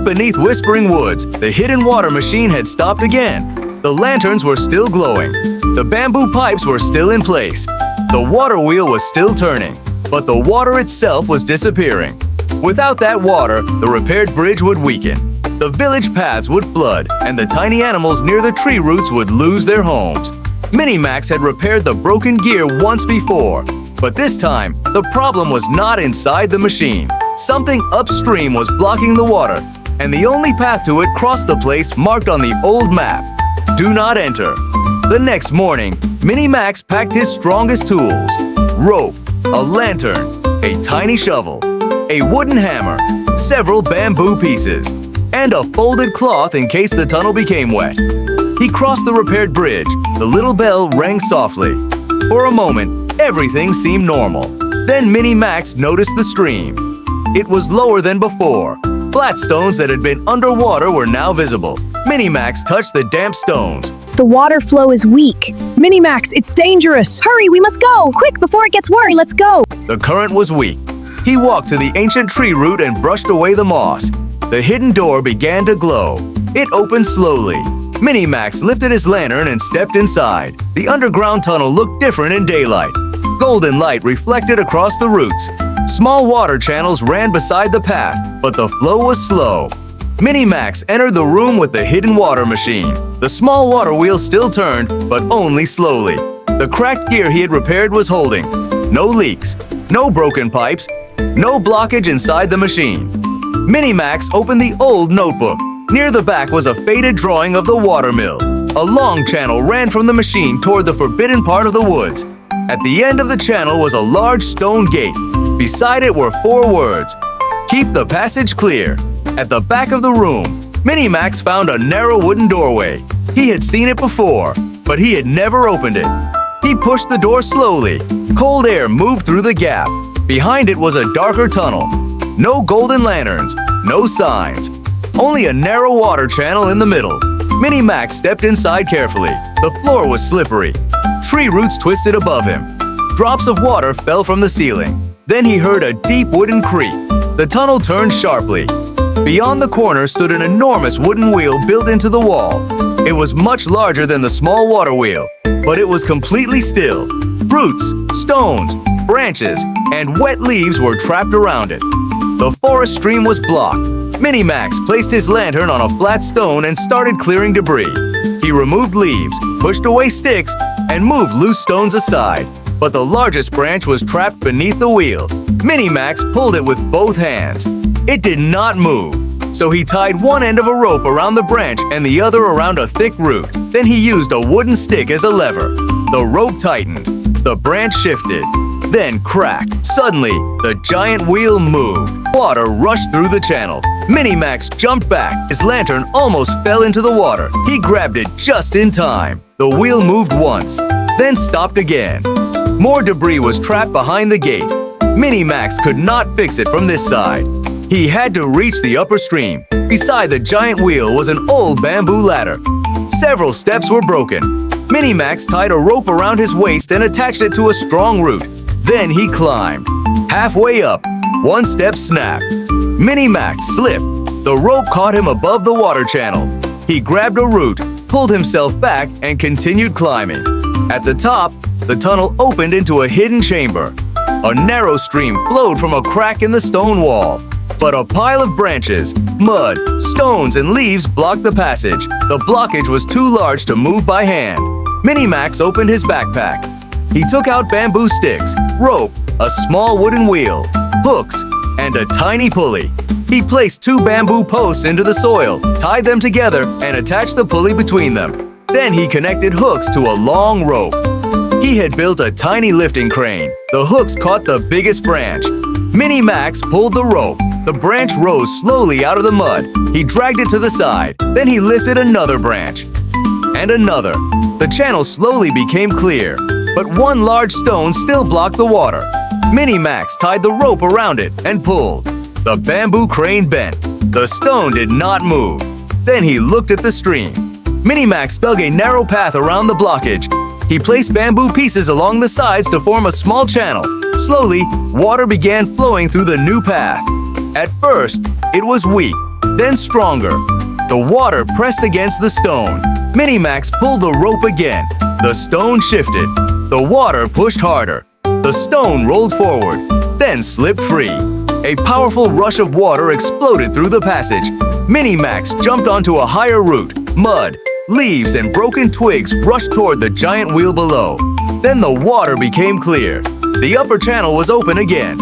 beneath Whispering Woods, the hidden water machine had stopped again. The lanterns were still glowing. The bamboo pipes were still in place. The water wheel was still turning, but the water itself was disappearing. Without that water, the repaired bridge would weaken. The village paths would flood, and the tiny animals near the tree roots would lose their homes. Minimax had repaired the broken gear once before, but this time, the problem was not inside the machine. Something upstream was blocking the water, and the only path to it crossed the place marked on the old map. Do not enter. The next morning, Minimax packed his strongest tools: rope, a lantern, a tiny shovel, a wooden hammer, several bamboo pieces, and a folded cloth in case the tunnel became wet. He crossed the repaired bridge. The little bell rang softly. For a moment, everything seemed normal. Then Minimax noticed the stream. It was lower than before. Flat stones that had been underwater were now visible. Minimax touched the damp stones. The water flow is weak. Minimax, it's dangerous. Hurry, we must go. Quick, before it gets worse. Let's go. The current was weak. He walked to the ancient tree root and brushed away the moss. The hidden door began to glow. It opened slowly. Minimax lifted his lantern and stepped inside. The underground tunnel looked different in daylight. Golden light reflected across the roots. Small water channels ran beside the path, but the flow was slow. Minimax entered the room with the hidden water machine. The small water wheel still turned, but only slowly. The cracked gear he had repaired was holding. No leaks, no broken pipes, no blockage inside the machine. Minimax opened the old notebook. Near the back was a faded drawing of the water mill. A long channel ran from the machine toward the forbidden part of the woods. At the end of the channel was a large stone gate. Beside it were 4 words: "Keep the passage clear." At the back of the room, Minimax found a narrow wooden doorway. He had seen it before, but he had never opened it. He pushed the door slowly. Cold air moved through the gap. Behind it was a darker tunnel. No golden lanterns, no signs. Only a narrow water channel in the middle. Minimax stepped inside carefully. The floor was slippery. Tree roots twisted above him. Drops of water fell from the ceiling. Then he heard a deep wooden creak. The tunnel turned sharply. Beyond the corner stood an enormous wooden wheel built into the wall. It was much larger than the small water wheel, but it was completely still. Roots, stones, branches, and wet leaves were trapped around it. The forest stream was blocked. Minimax placed his lantern on a flat stone and started clearing debris. He removed leaves, pushed away sticks, and moved loose stones aside. But the largest branch was trapped beneath the wheel. Minimax pulled it with both hands. It did not move. So he tied one end of a rope around the branch and the other around a thick root. Then he used a wooden stick as a lever. The rope tightened. The branch shifted. Then cracked. Suddenly, the giant wheel moved. Water rushed through the channel. Minimax jumped back. His lantern almost fell into the water. He grabbed it just in time. The wheel moved once, then stopped again. More debris was trapped behind the gate. Minimax could not fix it from this side. He had to reach the upper stream. Beside the giant wheel was an old bamboo ladder. Several steps were broken. Minimax tied a rope around his waist and attached it to a strong root. Then he climbed. Halfway up, one step snapped. Minimax slipped. The rope caught him above the water channel. He grabbed a root, pulled himself back, and continued climbing. At the top, the tunnel opened into a hidden chamber. A narrow stream flowed from a crack in the stone wall. But a pile of branches, mud, stones, and leaves blocked the passage. The blockage was too large to move by hand. Minimax opened his backpack. He took out bamboo sticks, rope, a small wooden wheel, hooks, and a tiny pulley. He placed 2 bamboo posts into the soil, tied them together, and attached the pulley between them. Then he connected hooks to a long rope. He had built a tiny lifting crane. The hooks caught the biggest branch. Minimax pulled the rope. The branch rose slowly out of the mud. He dragged it to the side. Then he lifted another branch. And another. The channel slowly became clear, but one large stone still blocked the water. Minimax tied the rope around it and pulled. The bamboo crane bent. The stone did not move. Then he looked at the stream. Minimax dug a narrow path around the blockage. He placed bamboo pieces along the sides to form a small channel. Slowly, water began flowing through the new path. At first, it was weak, then stronger. The water pressed against the stone. Minimax pulled the rope again. The stone shifted. The water pushed harder. The stone rolled forward, then slipped free. A powerful rush of water exploded through the passage. Minimax jumped onto a higher root. Mud, leaves, and broken twigs rushed toward the giant wheel below. Then the water became clear. The upper channel was open again.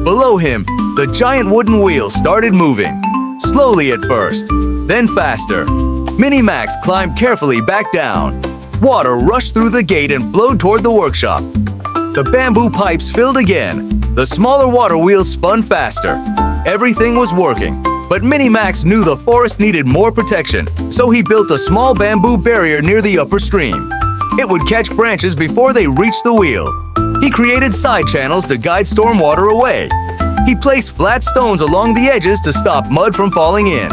Below him, the giant wooden wheel started moving. Slowly at first, then faster. Minimax climbed carefully back down. Water rushed through the gate and flowed toward the workshop. The bamboo pipes filled again. The smaller water wheels spun faster. Everything was working, but Minimax knew the forest needed more protection, so he built a small bamboo barrier near the upper stream. It would catch branches before they reached the wheel. He created side channels to guide stormwater away. He placed flat stones along the edges to stop mud from falling in.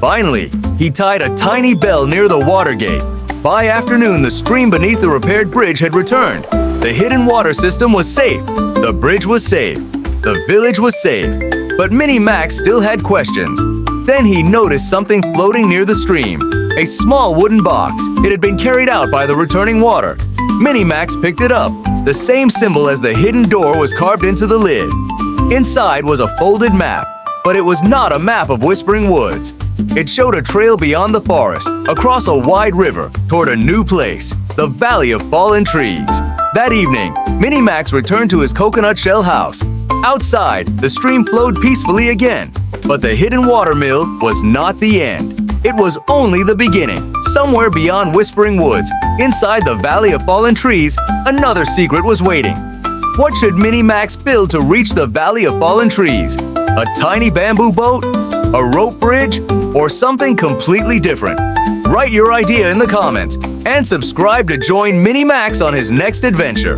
Finally, he tied a tiny bell near the water gate. By afternoon, the stream beneath the repaired bridge had returned. The hidden water system was safe. The bridge was safe. The village was safe. But Minimax still had questions. Then he noticed something floating near the stream. A small wooden box. It had been carried out by the returning water. Minimax picked it up. The same symbol as the hidden door was carved into the lid. Inside was a folded map, but it was not a map of Whispering Woods. It showed a trail beyond the forest, across a wide river, toward a new place, the Valley of Fallen Trees. That evening, Minimax returned to his coconut shell house. Outside, the stream flowed peacefully again, but the hidden watermill was not the end. It was only the beginning. Somewhere beyond Whispering Woods, inside the Valley of Fallen Trees, another secret was waiting. What should Minimax build to reach the Valley of Fallen Trees? A tiny bamboo boat? A rope bridge? Or something completely different? Write your idea in the comments and subscribe to join Minimax on his next adventure.